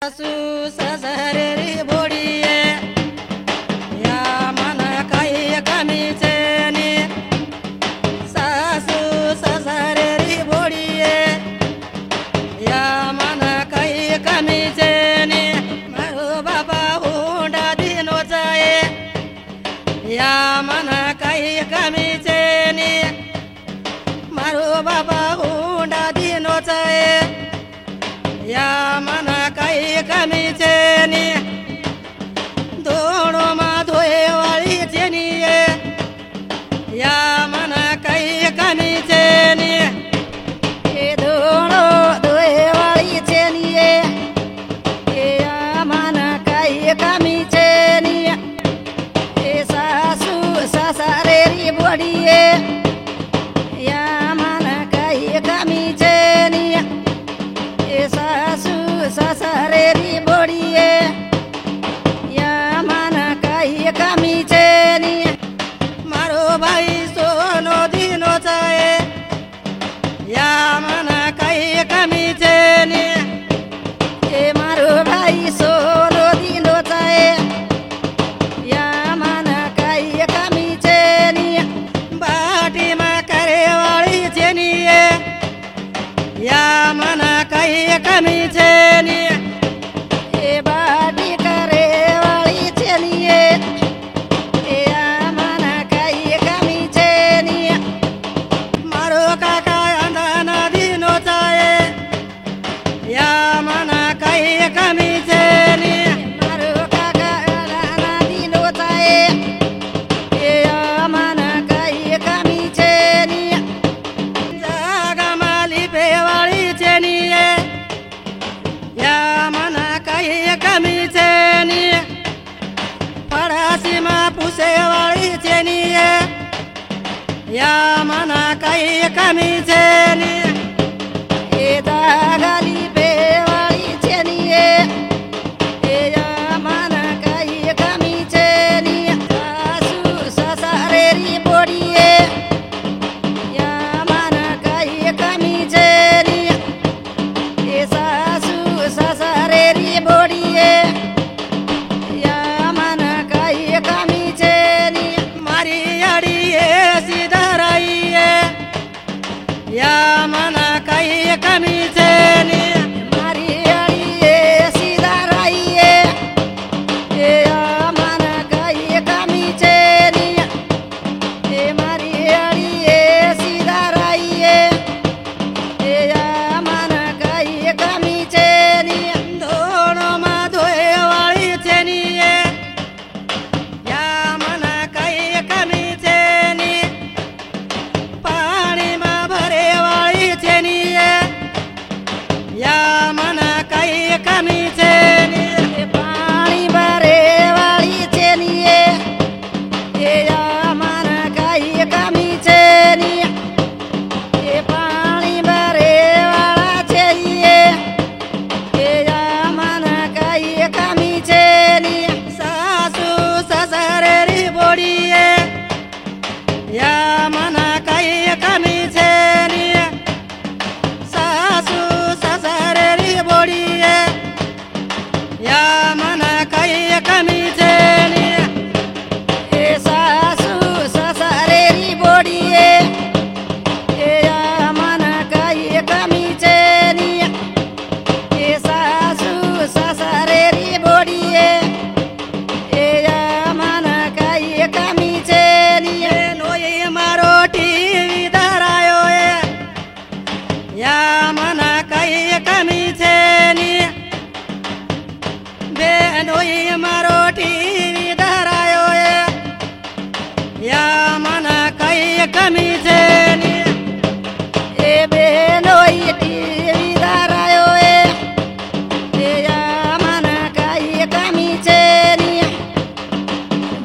सासू सासरे बोडिये या मन काही कमीचे नी सासू सासरे बोडिये या मन काही कमीचे नी मारो बाबा हुंडा दिनो जाए या मन काही कमीचे नी मारो बाबा हुंडा दिनो जाए या मन काही कमीचे नी दोनो मा धोये वाळी जेनी या मन काही कमीचे नी ए दोनो धोये वाळी जेनी या मन काही कमीचे नी ए सासू सासरे री बोडिये या मन काही कमीचे नी ए सासू सासरे री बोडिये या मन काही कमीचे नी मारो भाई सोनो दिनो जाए या मन काही कमीचे नी ए मारो भाई सोनो दिनो जाए या मन काही कमीचे नी बाटी मा करे वाळी जेनी या मन काही कमीचे नी ए बाटी करे वाळी चेनी ए या मन काही कमीचे नी मारो काका अंधना दिनो जाए या मन काही कमीचे नी मारो काका राना दिनो जाए ए या मन काही कमीचे नी जागा माली पेवाळी जेनी या मन काही कमीचे नी पडासी मा पुसेवाळी जेनी या मन काही कमीचे नी ए दागाली पेवाळी चेनी ए या मन काही कमीचे नी सासू सासरे री बोडिये या मन काही कमीचे नी ए सासू सासरे री बोडिये या मन काही कमीचे नी मारी अडी सिधराई या मन काही कमीचे नी मारी आळी सीधा राईये ए या मन काही कमीचे नी ए मारी आळी सीधा राईये ए या मन काही कमीचे नी दोनो मा धोये वाळी जेनी या मन काही कमीचे नी पाणी मा भरे वाळी जेनी या मन काही कमीचे नी ए पाणी भरे वाळी चेनी ए या मन काही कमीचे नी ए पाणी भरे वाळा चेनी ए या मन काही कमीचे नी सासू सासरे री बोडिये या मन काही कमीचे नी सासू सासरे री बोडिये या मन काही कमीचे नी ए सासू सासरे री बोडिये ए या मन काही कमीचे नी ए सासू सासरे री बोडिये ए या मन काही कमीचे नी नोई मारो टीवी धरायो या मन काही कमीचे नी बेनोई मारो टीवी धरायो या मन काही कमीचे नी ए बेनोई टीवी धरायो ए या मन काही कमीचे नी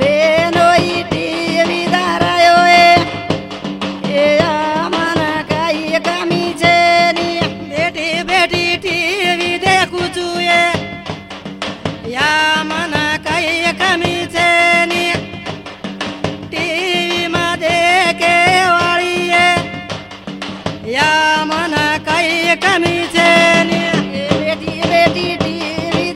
बेनोई टीवी धरायो ए या मन काही कमीचे नी बेटी बेटी टीवी देखू चुये या मन काही कमीचे नी टीवी मध्ये के वाळी या मन काही कमीचे नी ए बेटी बेटी टीवी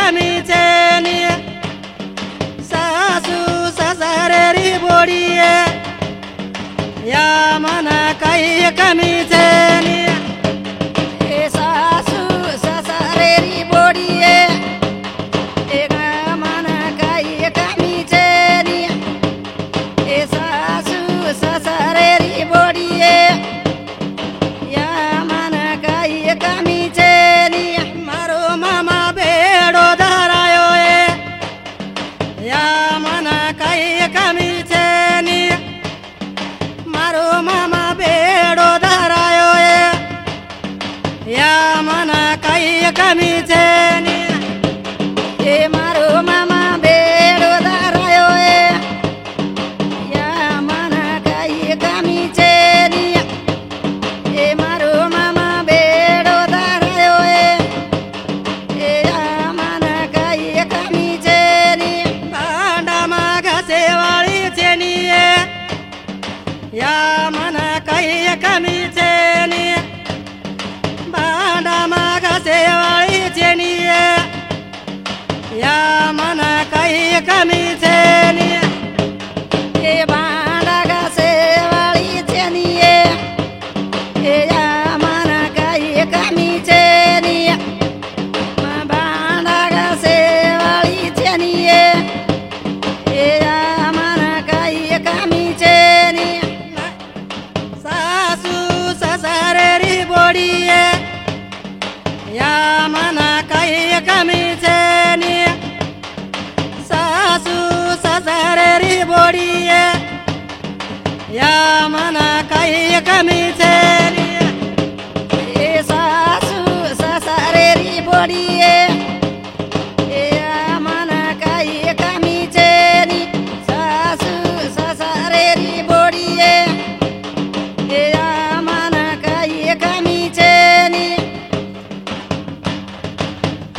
कमीचे नी सासू सासरे री बोडीये या मना काही कमीचे नी ए सासू सासरे री बोडीये ए मन काही कमीचे नी ए सासू सासरे री बोडीये या मन काही कमीचे नी मारो मामा बेडो धरायो ए या मना काही कमीचे नी मारो मामा बेडो धरायो ए या मना काही कमीचे नी ए मारो मामा बेडो धरायो ए या मन काही कमीचे नी ए मारो मामा बेडो धरायो ए या मन काही कमीचे नी भांडा मागाचे वाळीचे नी या मना काही कमीचे नी भांडा मागाचे वाळीचे नी या मना काही कमीचे नी ए भांडा घासे वाळीचे नी ए या मन काही कमीचे नी भांडा घासे वाळीचे नी ए या मन काही कमीचे नी सासू सासरे री बोडीये या मना काही कमीचे नी सासू सासरे री बोडीये या मना काही कमीचे